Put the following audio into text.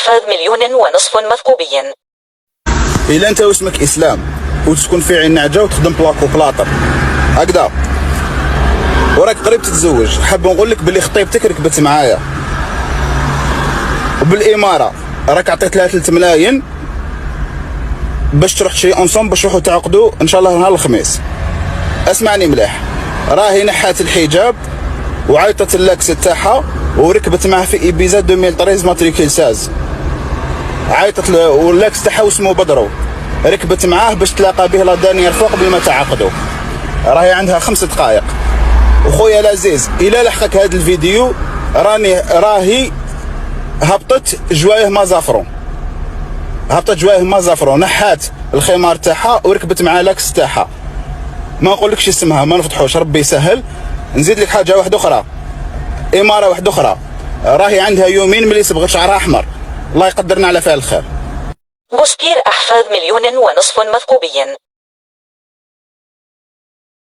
أحفاد 1.5 مليون مثقوبين. إلا أنت واسمك إسلام وتسكن في عين نعجة وتخدم بلاكو بلاطر هكذا وراك قريب تتزوج، حاب نقول لك بلي خطيبتك ركبت معايا وبالإمارة راك عطيت لها 3 ملايين باش تروح تشري اونصوم باش تروحوا تعقدوا ان شاء الله نهار الخميس. اسمعني مليح، راهي نحات الحجاب وعيطت اللاكس تاعها وركبت معاه في ايبيزا 2013 ماتريكيل ساز، عيطت له واللاكس تاعها واسمه بدرو، ركبت معاه باش تلاقى به لا دانيير فوق قبل ما تعقدوا. راهي عندها 5 دقائق. وخويا العزيز الى لحقك هذا الفيديو راهي هبطت جوايه مازافرون، نحات الخمار تاعها وركبت مع لاكس تاعها. ما نقولكش اسمها، ما نفتحوش، ربي يسهل. نزيد لك حاجه واحده اخرى، اماره واحده اخرى، راهي عندها يومين ملي صبغت شعرها احمر، الله يقدرنا على فعل الخير. بوسكير أحفاد 1.5 مليون مثقوبين.